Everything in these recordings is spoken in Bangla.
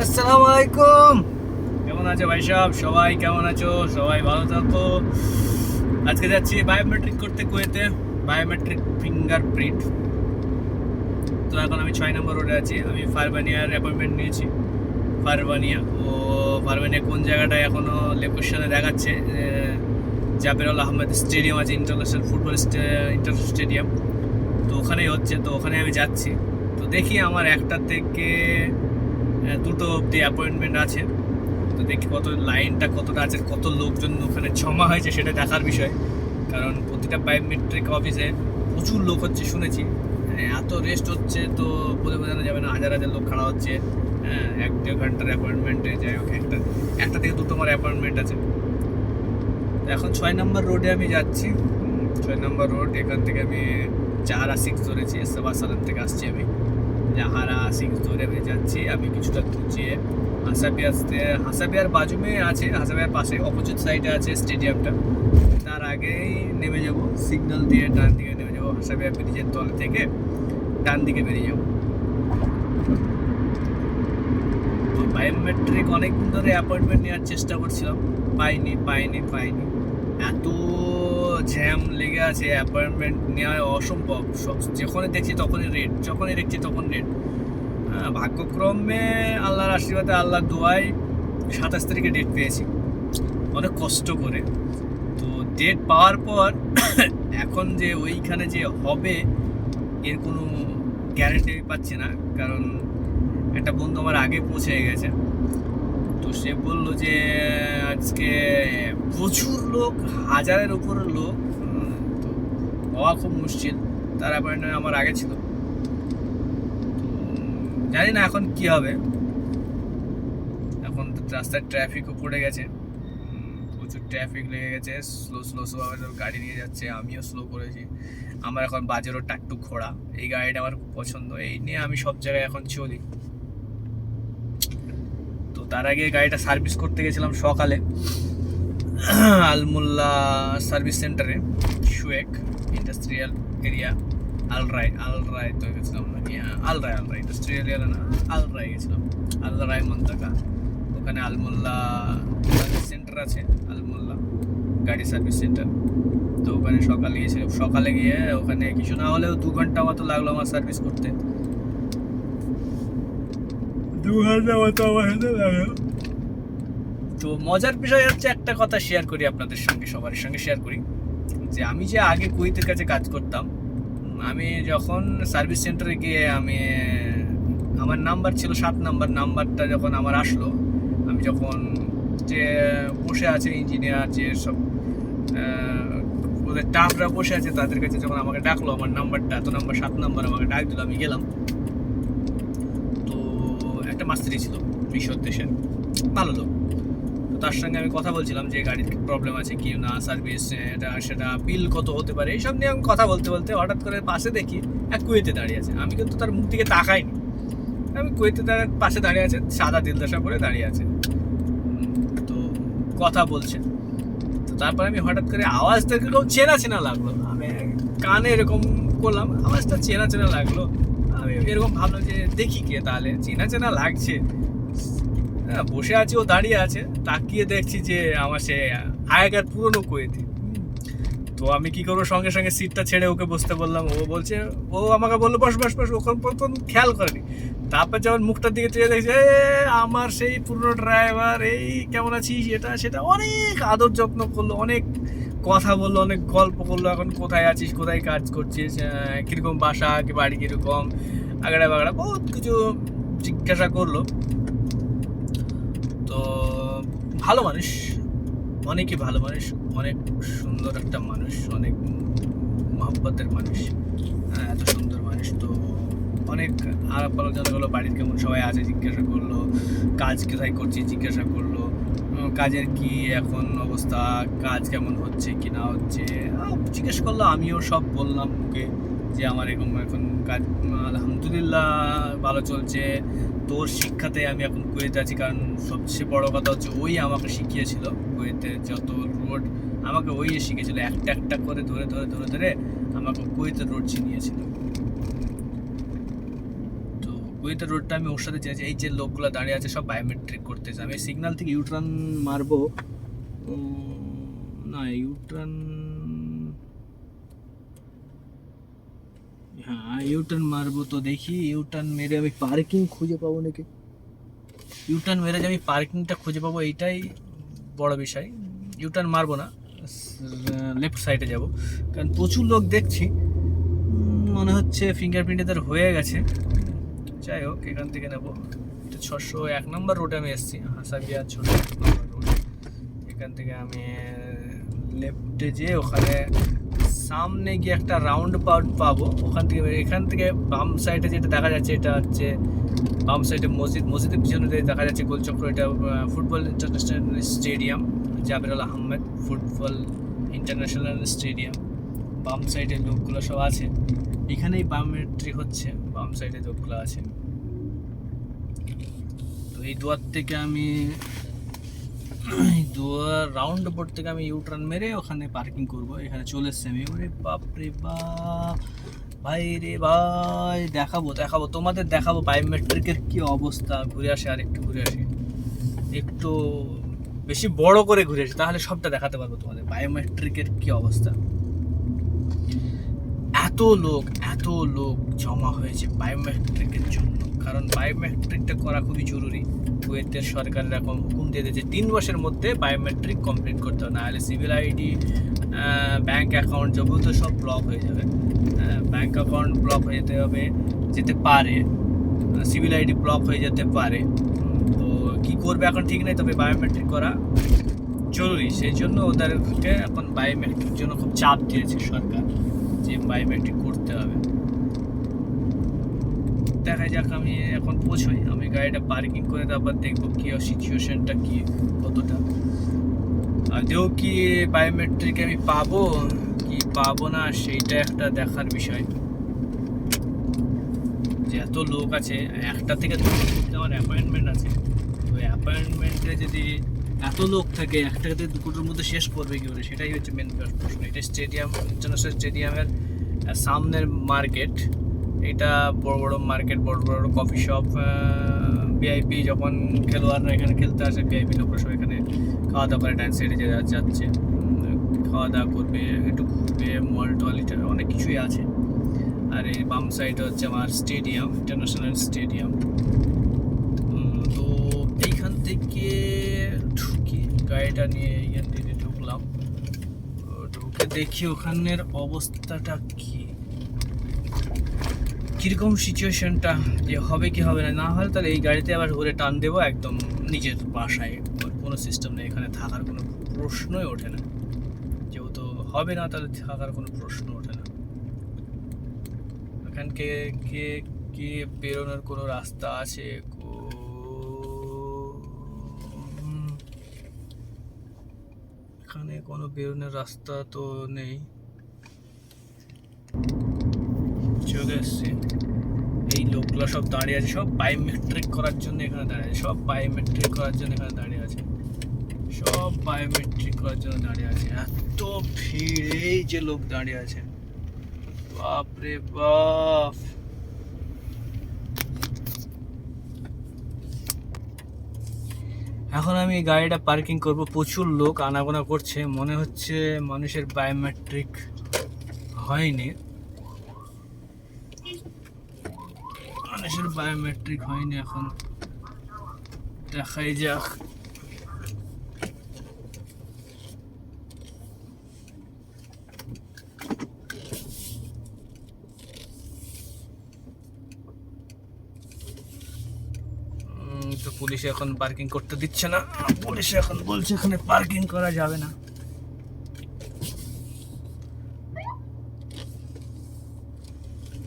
আসসালামু আলাইকুম। কেমন আছো ভাই সাহেব? সবাই কেমন আছো? সবাই ভালো থাকো। আজকে যাচ্ছি বায়োমেট্রিক করতে কুয়েতে, বায়োমেট্রিক ফিঙ্গারপ্রিন্ট। তো এখন আমি 6 নম্বর রোডে আছি। আমি ফারবানিয়ার অ্যাপয়েন্টমেন্ট নিয়েছি। ফারবানিয়া কোন জায়গাটায় এখনো লোকেশনে দেখাচ্ছে জাবেরুল আহমেদ স্টেডিয়াম আছে, ইন্টারন্যাশনাল ফুটবল ইন্টারন্যাশনাল স্টেডিয়াম। তো ওখানেই হচ্ছে, তো ওখানে আমি যাচ্ছি। তো দেখি আমার 1টা থেকে 2টো অবধি অ্যাপয়েন্টমেন্ট আছে। তো দেখি লাইনটা কতটা আছে, কত লোকজন ওখানে জমা হয়েছে সেটা দেখার বিষয়। কারণ প্রতিটা বায়োমেট্রিক অফিসে প্রচুর লোক হচ্ছে শুনেছি। এত রেস্ট হচ্ছে তো বলে বোঝানো যাবে না, হাজার হাজার লোক খাড়া হচ্ছে। 1-1.5 ঘন্টার অ্যাপয়েন্টমেন্টে যাই হোক, একটা থেকে 2টো আমার অ্যাপয়েন্টমেন্ট আছে। এখন 6 নম্বর রোডে আমি যাচ্ছি। 6 নম্বর রোড, এখান থেকে আমি জাহারা 6 ধরেছি, সালাম থেকে আসছি আমি। জাহারা 6 ধরে আমি যাচ্ছি। আমি কিছুটা ঘুরছিয়ে হাসাবিয়ার বাজুমে আছে, হাসাবিয়ার পাশে অপোজিট সাইডে আছে স্টেডিয়ামটা। তার আগেই নেমে যাব, সিগন্যাল দিয়ে ডান দিকে নেমে যাব। হাসাবিয়া ব্রিজের তল থেকে ডান দিকে বেরিয়ে যাব। তো বায়োমেট্রিক অনেকদিন ধরে অ্যাপয়েন্টমেন্ট নেওয়ার চেষ্টা করছিলাম, পাইনি। এত জ্যাম লেগে আছে, অ্যাপয়েন্টমেন্ট নেওয়া অসম্ভব। যখনই দেখছি তখনই রেট। ভাগ্যক্রমে আল্লাহর আশীর্বাদে, আল্লাহর দোয়ায় 27 তারিখে ডেট পেয়েছি, অনেক কষ্ট করে। তো ডেট পাওয়ার পর এখন যে ওইখানে যে হবে এর কোনো গ্যারেন্টি পাচ্ছি না। কারণ একটা বন্ধু আমার আগে পৌঁছে গেছে, তো সে বললো যে আজকে প্রচুর লোক, 1000-এর উপর লোক। তো হওয়া খুব মুশকিল। তার অ্যাপয়েন্টমেন্ট আমার আগে ছিল। জানি না এখন কি হবে। এখন তো রাস্তায় ট্রাফিকও পড়ে গেছে, প্রচুর ট্রাফিক লেগে গেছে। স্লো গাড়ি নিয়ে যাচ্ছে, আমিও স্লো করেছি। আমার এখন বাজারও টাকটুক ঘোড়া, এই গাড়িটা আমার খুব পছন্দ, এই নিয়ে আমি সব জায়গায় এখন চলি। তো তার আগে গাড়িটা সার্ভিস করতে গেছিলাম সকালে আলমুল্লা সার্ভিস সেন্টারে, শুয়েক ইন্ডাস্ট্রিয়াল এরিয়া, আলরায় তো গেছিলাম নাকি, আলরায় ইন্ডাস্ট্রিয়াল এরিয়া না, আলরায় গেছিলাম, আলরায় মন্তাকা। ওখানে আলমুল্লা সার্ভিস সেন্টার আছে, আলমুল্লা গাড়ি সার্ভিস সেন্টার। তো ওখানে সকালে গিয়ে ওখানে কিছু না হলেও 2 ঘন্টা মতো লাগলো আমার সার্ভিস করতে। 2 ঘন্টা মতো আমার হাতে লাগলো। তো মজার বিষয় হচ্ছে, একটা কথা শেয়ার করি আপনাদের সঙ্গে, সবার সঙ্গে শেয়ার করি, যে আমি যে আগে কুয়েতের কাছে কাজ করতাম, আমি যখন সার্ভিস সেন্টারে গিয়ে আমার নাম্বার ছিল 7 নাম্বার, নাম্বারটা যখন আমার আসলো, আমি যখন যে বসে আছে ইঞ্জিনিয়ার, যে সব ওদের স্টাফরা বসে আছে, তাদের কাছে যখন আমাকে ডাকলো, আমার নাম্বারটা এত নাম্বার 7 নাম্বার আমাকে ডাক দিল, আমি গেলাম। তো একটা মাস্টারি ছিল মিশর দেশের, ভালো লোক। তো তার সঙ্গে আমি কথা বলছিলাম যে গাড়ির প্রবলেম আছে কি না, সার্ভিস এটা সেটা, বিল কত হতে পারে, এইসব নিয়ে আমি কথা বলতে হঠাৎ করে পাশে দেখি এক কুয়েতে দাঁড়িয়ে আছে। আমি কিন্তু তার মুখ দিকে তাকাইনি, আমি কুয়েতে তার পাশে দাঁড়িয়ে আছে, সাদা দিলদাসা করে দাঁড়িয়ে আছে, তো কথা বলছে। তো তারপর আমি হঠাৎ করে আওয়াজ থেকে চেনা লাগলো, আমি কানে এরকম করলাম, আওয়াজটা চেনা লাগলো। আমি এরকম ভাবলাম যে দেখি কে, তাহলে চেনা লাগছে। বসে আছে, ও দাঁড়িয়ে আছে, তাকিয়ে দেখছি যে আমার সে আগেকার পুরনো কুয়েতি। তো আমি কি করবো, সঙ্গে সঙ্গে সিটটা ছেড়ে ওকে বসতে বললাম। ও আমাকে বললো বস। ওখানে প্রথম খেয়াল করেনি, তারপর যখন মুখটার দিকে চেয়ে দেখছে আমার সেই পুরনো ড্রাইভার, এই কেমন আছিস, এটা সেটা, অনেক আদর যত্ন করলো, অনেক কথা বললো, অনেক গল্প করলো। এখন কোথায় আছিস, কোথায় কাজ করছিস, কিরকম বাসা, কি বাড়ি কিরকম, আগড়া বাগড়া বহুত কিছু জিজ্ঞাসা করলো। তো ভালো মানুষ, অনেকই ভালো মানুষ, অনেক সুন্দর একটা মানুষ, অনেক মহব্বতের মানুষ, এত সুন্দর মানুষ। তো অনেক আলাপ আলোচনা করলো, বাড়ির কেমন সবাই আছে জিজ্ঞাসা করলো, কাজ কোথায় করছি জিজ্ঞাসা করলো, কাজের কি এখন অবস্থা, কাজ কেমন হচ্ছে কি না হচ্ছে জিজ্ঞেস করলো। আমিও সব বললাম ওকে যে আমার এরকম এখন কাজ আলহামদুলিল্লাহ ভালো চলছে। তোর শিক্ষাতে আমি এখন কুয়েতে আছি, কারণ সবচেয়ে বড় কথা হচ্ছে ওই আমাকে শিখিয়েছিল, কুয়েতে যত রোড আমাকে ওই শিখিয়েছিল, একটা করে ধরে আমাকে কুয়েতের রোড চিনিয়েছিল। তো কুয়েতের রোডটা আমি ওর সাথে চেয়েছি। এই যে লোকগুলো দাঁড়িয়ে আছে সব বায়োমেট্রিক করতেছে। আমি সিগন্যাল থেকে ইউটার্ন মারবো, না ইউটার্ন, হ্যাঁ ইউটার্ন মারবো। তো দেখি ইউটার্ন মেরে আমি পার্কিং খুঁজে পাবো নাকি। ইউটার্ন মেরে যে আমি পার্কিংটা খুঁজে পাবো এইটাই বড় বিষয়। ইউটার্ন মারবো না, লেফট সাইডে যাব, কারণ প্রচুর লোক দেখছি। মনে হচ্ছে ফিঙ্গারপ্রিন্ট এদের হয়ে গেছে। যাই হোক, এখান থেকে নেবো 601 নম্বর রোডে আমি এসেছি, হাসাবিয়া ছোট রোড। এখান থেকে আমি লেফটে যেয়ে ওখানে সামনে গিয়ে একটা রাউন্ড পাউট পাবো। ওখান থেকে এখান থেকে বাম সাইডে যেটা দেখা যাচ্ছে, এটা হচ্ছে বাম সাইডে মসজিদ, মসজিদের পিছনে দেখা যাচ্ছে গোলচক্র, এটা football international stadium, Jaber Ahmed football international stadium. বাম সাইডে লোকগুলো সব আছে, এখানেই বায়োমেট্রিক হচ্ছে, বাম সাইডে লোকগুলো আছে। তো এই দুয়ার থেকে আমি দুয়ার রাউন্ড বোর্ড থেকে আমি ইউটার্ন মেরে ওখানে পার্কিং করব। এখানে চলে এসছি আমি। ওরে বাপ রে বাপ, ভাই রে ভাই, দেখাবো তোমাদের, দেখাবো বায়োমেট্রিকের কি অবস্থা। ঘুরে আসে, আর একটু ঘুরে আসি, একটু বেশি বড় করে ঘুরে আসি, তাহলে সবটা দেখাতে পারবো তোমাদের বায়োমেট্রিকের কি অবস্থা। এত লোক জমা হয়েছে বায়োমেট্রিকের জন্য, কারণ বায়োমেট্রিকটা করা খুবই জরুরি। কুয়েতের সরকার এরকম হুকুম দিয়ে দিয়েছে 3 মাসের মধ্যে বায়োমেট্রিক কমপ্লিট করতে হবে, নাহলে সিভিল আইডি, ব্যাঙ্ক অ্যাকাউন্ট যাবতীয় সব ব্লক হয়ে যাবে। ব্যাঙ্ক অ্যাকাউন্ট ব্লক হয়ে যেতে পারে, সিভিল আইডি ব্লক হয়ে যেতে পারে। তো কী করবে এখন ঠিক নেই, তবে বায়োমেট্রিক করা জরুরি। সেই জন্য ওদেরকে এখন বায়োমেট্রিক জন্য খুব চাপ দিয়েছে সরকার, যে বায়োমেট্রিক করতে হবে। দেখা যাক, আমি এখন পৌঁছই, আমি গাড়িটা পার্কিং করে তারপর দেখবো কি সিচুয়েশনটা কি, কতটা আদৌ কি বায়োমেট্রিক আমি পাবো কি পাবো না, সেইটা একটা দেখার বিষয়। যে এত লোক আছে, একটা থেকে দুটো আমার অ্যাপয়েন্টমেন্ট আছে, তো অ্যাপয়েন্টমেন্টে যদি এত লোক থাকে, একটা থেকে দুটোর মধ্যে শেষ করবে কি করে, সেটাই হচ্ছে মেন প্রশ্ন। এটা স্টেডিয়াম, ইন্টারন্যাশনাল স্টেডিয়ামের সামনের মার্কেট। এটা বড় বড় মার্কেট, বড় বড় কফি শপ, ভিআইপি যখন খেলোয়াড়রা এখানে খেলতে আসে, ভিআইপি লোকরা সব এখানে খাওয়া দাওয়া করে, ডান্স সাইডে যাচ্ছে, খাওয়া দাওয়া করবে, একটু ঘুরবে, মল টল, এটা অনেক কিছুই আছে। আর এই বাম সাইড হচ্ছে আমার স্টেডিয়াম, ইন্টারন্যাশনাল স্টেডিয়াম। তো এইখান থেকে ঢুকি, গাড়িটা নিয়ে এখান থেকে ঢুকলাম। ঢুকে দেখি ওখানের অবস্থাটা কি, কীরকম সিচুয়েশনটা, যে হবে কি হবে না। না হলে তাহলে এই গাড়িতে আবার ঘুরে টান দেবো একদম নিজের বাসায়। কোনো সিস্টেম নেই, এখানে থাকার কোনো প্রশ্নই ওঠে না। যেহেতু হবে না, তাহলে থাকার কোনো প্রশ্ন ওঠে না। এখানকে কে বেরোনোর কোনো রাস্তা আছে? এখানে কোনো বেরোনোর রাস্তা তো নেই। চলে এসছি, এই লোকগুলো সব দাঁড়িয়ে আছে, সব বায়োমেট্রিক করার জন্য এখানে দাঁড়িয়ে আছে, সব বায়োমেট্রিক করার জন্য এখানে দাঁড়িয়ে আছে, সব বায়োমেট্রিক করার জন্য দাঁড়িয়ে আছে। এত ভিড়, এই যে লোক দাঁড়িয়ে আছে, বাপ রে বাপ। এখন আমি গাড়িটা পার্কিং করব, প্রচুর লোক আনাগোনা করছে, মনে হচ্ছে মানুষের বায়োমেট্রিক হয়নি, মানুষের বায়োমেট্রিক হয়নি। এখন দেখাই যাক। তো পুলিশে এখন পার্কিং করতে দিচ্ছে না, পুলিশে এখন বলছে এখানে পার্কিং করা যাবে না।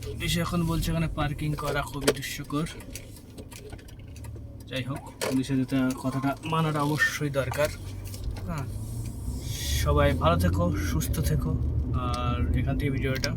পুলিশে এখন বলছে এখানে পার্কিং করা খুবই দুষ্কর। যাই হোক, পুলিশের এটা কথাটা মানাটা অবশ্যই দরকার। হ্যাঁ, সবাই ভালো থেকো, সুস্থ থেকো, আর এখান থেকে ভিডিওটা